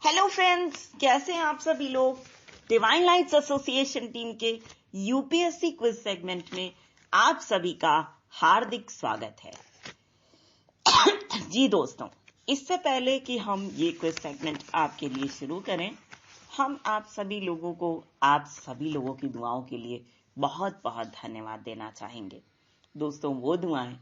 Hello friends, कैसे हैं आप सभी लोग। डिवाइन लाइट्स एसोसिएशन टीम के यूपीएससी क्विज सेगमेंट में आप सभी का हार्दिक स्वागत है। जी दोस्तों, इससे पहले कि हम ये क्विज सेगमेंट आपके लिए शुरू करें, हम आप सभी लोगों की दुआओं के लिए बहुत बहुत धन्यवाद देना चाहेंगे। दोस्तों, वो दुआएं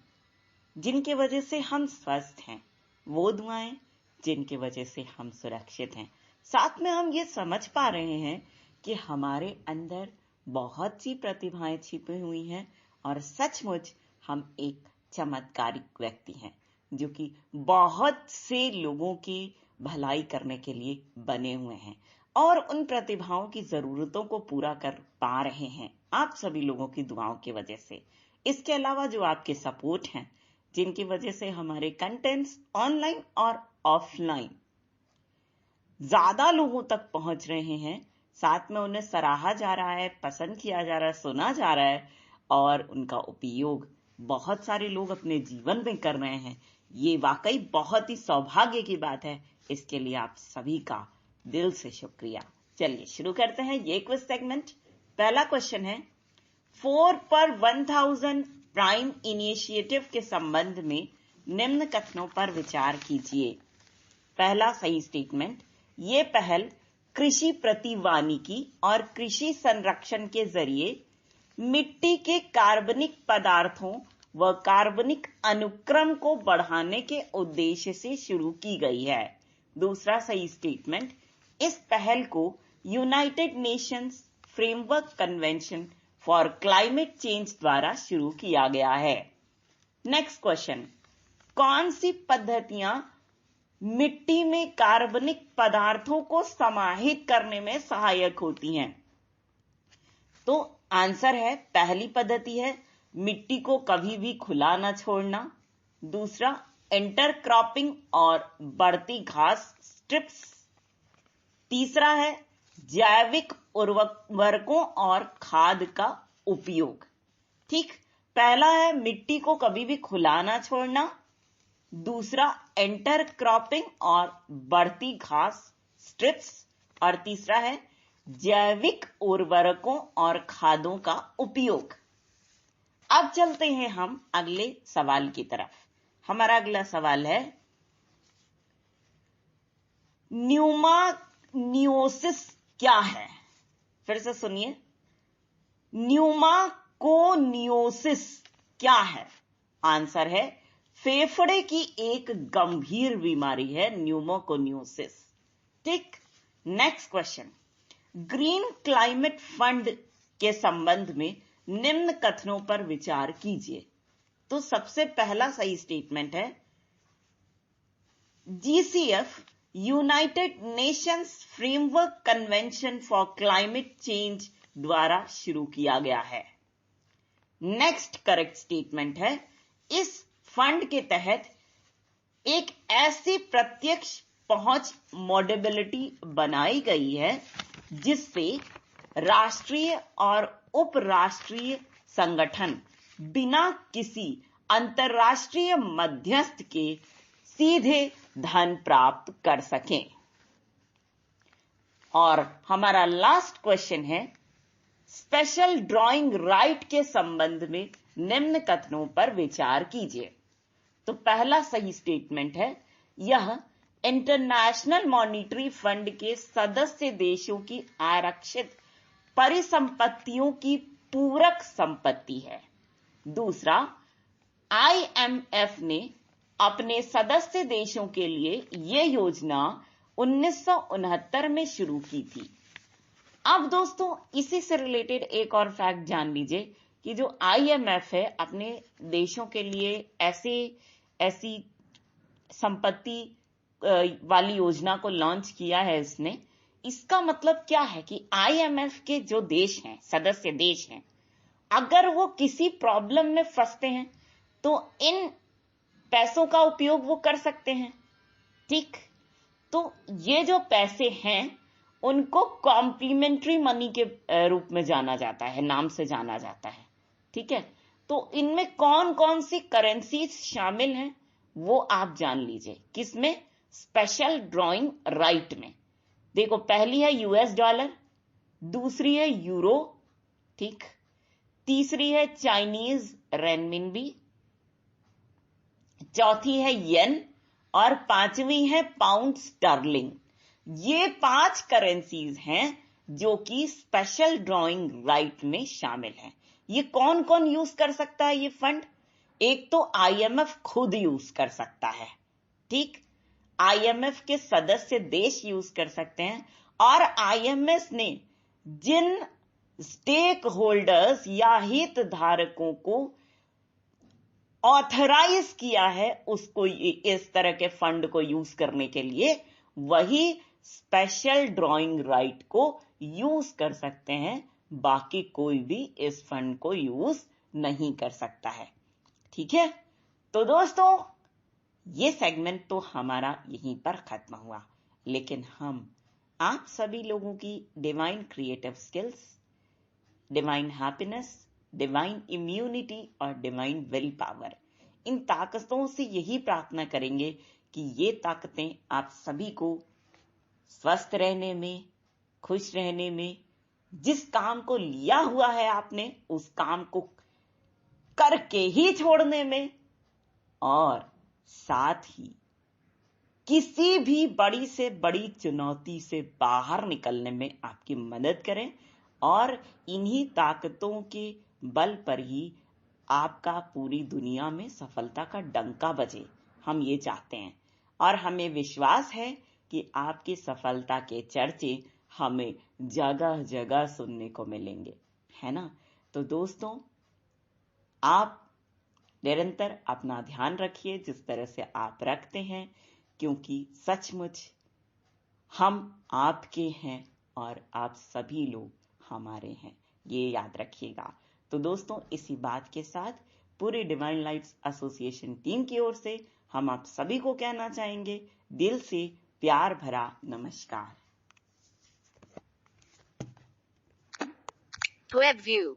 जिनके वजह से हम स्वस्थ हैं, वो दुआएं जिनकी वजह से हम सुरक्षित हैं, साथ में हम ये समझ पा रहे हैं कि हमारे अंदर बहुत सी प्रतिभाएं छिपी हुई हैं और सचमुच हम एक चमत्कारिक व्यक्ति हैं जो कि बहुत से लोगों की भलाई करने के लिए बने हुए हैं और उन प्रतिभाओं की जरूरतों को पूरा कर पा रहे हैं आप सभी लोगों की दुआओं की वजह से। इसके अलावा जो आपके सपोर्ट हैं, जिनकी वजह से हमारे कंटेंट्स ऑनलाइन और ऑफलाइन ज्यादा लोगों तक पहुंच रहे हैं, साथ में उन्हें सराहा जा रहा है, पसंद किया जा रहा है, सुना जा रहा है और उनका उपयोग बहुत सारे लोग अपने जीवन में कर रहे हैं। ये वाकई बहुत ही सौभाग्य की बात है। इसके लिए आप सभी का दिल से शुक्रिया। चलिए शुरू करते हैं ये क्विज सेगमेंट। पहला क्वेश्चन है, 4 पर 1000 प्राइम इनिशिएटिव के संबंध में निम्न कथनों पर विचार कीजिए। पहला सही स्टेटमेंट, ये पहल कृषि प्रतिवानिकी और कृषि संरक्षण के जरिए मिट्टी के कार्बनिक पदार्थों व कार्बनिक अनुक्रम को बढ़ाने के उद्देश्य से शुरू की गई है। दूसरा सही स्टेटमेंट, इस पहल को United Nations framework convention for climate change द्वारा शुरू किया गया है। नेक्स्ट क्वेश्चन, कौन सी पद्धतियां मिट्टी में कार्बनिक पदार्थों को समाहित करने में सहायक होती हैं? तो आंसर है, पहली पद्धति है मिट्टी को कभी भी खुला न छोड़ना। दूसरा, इंटरक्रॉपिंग और बढ़ती घास स्ट्रिप्स। तीसरा है जैविक उर्वरकों और खाद का उपयोग। ठीक, पहला है मिट्टी को कभी भी खुला ना छोड़ना, दूसरा इंटरक्रॉपिंग और बढ़ती घास स्ट्रिप्स, और तीसरा है जैविक उर्वरकों और खादों का उपयोग। अब चलते हैं हम अगले सवाल की तरफ। हमारा अगला सवाल है, न्यूमानियोसिस क्या है? फिर से सुनिए, न्यूमाकोनियोसिस क्या है? आंसर है, फेफड़े की एक गंभीर बीमारी है न्यूमोकोनियोसिस। ठीक, next question, green climate fund के संबंध में निम्न कथनों पर विचार कीजिए। तो सबसे पहला सही स्टेटमेंट है, GCF United Nations framework convention for climate change द्वारा शुरू किया गया है। नेक्स्ट करेक्ट स्टेटमेंट है, इस फंड के तहत एक ऐसी प्रत्यक्ष पहुंच मॉडेबिलिटी बनाई गई है जिससे राष्ट्रीय और उपराष्ट्रीय संगठन बिना किसी अंतर्राष्ट्रीय मध्यस्थ के सीधे धन प्राप्त कर सकें। और हमारा लास्ट क्वेश्चन है, स्पेशल ड्राइंग राइट के संबंध में निम्न कथनों पर विचार कीजिए। तो पहला सही स्टेटमेंट है, यह इंटरनेशनल मॉनिटरी फंड के सदस्य देशों की आरक्षित परिसंपत्तियों की पूरक संपत्ति है। दूसरा, आईएमएफ ने अपने सदस्य देशों के लिए यह योजना 1969 में शुरू की थी। अब दोस्तों, इसी से रिलेटेड एक और फैक्ट जान लीजिए कि जो आईएमएफ है, अपने देशों के लिए ऐसी संपत्ति वाली योजना को लॉन्च किया है इसने। इसका मतलब क्या है कि आईएमएफ के जो देश हैं, सदस्य देश हैं, अगर वो किसी प्रॉब्लम में फंसते हैं तो इन पैसों का उपयोग वो कर सकते हैं। ठीक, तो ये जो पैसे हैं उनको कॉम्प्लीमेंट्री मनी के रूप में जाना जाता है, नाम से जाना जाता है। ठीक है, तो इनमें कौन कौन सी करेंसीज शामिल हैं वो आप जान लीजिए। किसमें? स्पेशल ड्राइंग राइट में। देखो, पहली है यूएस डॉलर, दूसरी है यूरो, ठीक, तीसरी है चाइनीज रेनमिनबी, चौथी है येन और पांचवी है पाउंड स्टर्लिंग। ये 5 करेंसीज हैं जो कि स्पेशल ड्रॉइंग राइट में शामिल हैं। ये कौन कौन यूज कर सकता है ये फंड? एक तो आईएमएफ खुद यूज कर सकता है, ठीक, आईएमएफ के सदस्य देश यूज कर सकते हैं, और आईएमएफ ने जिन स्टेक होल्डर्स या हितधारकों को ऑथराइज किया है उसको इस तरह के फंड को यूज करने के लिए, वही स्पेशल ड्रॉइंग राइट को यूज कर सकते हैं। बाकी कोई भी इस फंड को यूज नहीं कर सकता है, ठीक है। तो दोस्तों, ये सेगमेंट तो हमारा यहीं पर खत्म हुआ, लेकिन हम आप सभी लोगों की divine creative skills, divine happiness, divine immunity और डिवाइन विल पावर, इन ताकतों से यही प्रार्थना करेंगे कि ये ताकतें आप सभी को स्वस्थ रहने में, खुश रहने में, जिस काम को लिया हुआ है आपने उस काम को करके ही छोड़ने में, और साथ ही किसी भी बड़ी से बड़ी चुनौती से बाहर निकलने में आपकी मदद करें, और इन्हीं ताकतों के बल पर ही आपका पूरी दुनिया में सफलता का डंका बजे, हम ये चाहते हैं। और हमें विश्वास है कि आपकी सफलता के चर्चे हमें जगह जगह सुनने को मिलेंगे, है ना। तो दोस्तों, आप निरंतर अपना ध्यान रखिए जिस तरह से आप रखते हैं, क्योंकि सचमुच हम आपके हैं और आप सभी लोग हमारे हैं, ये याद रखिएगा। तो दोस्तों, इसी बात के साथ पूरी डिवाइन लाइट्स एसोसिएशन टीम की ओर से हम आप सभी को कहना चाहेंगे दिल से प्यार भरा नमस्कार। Web view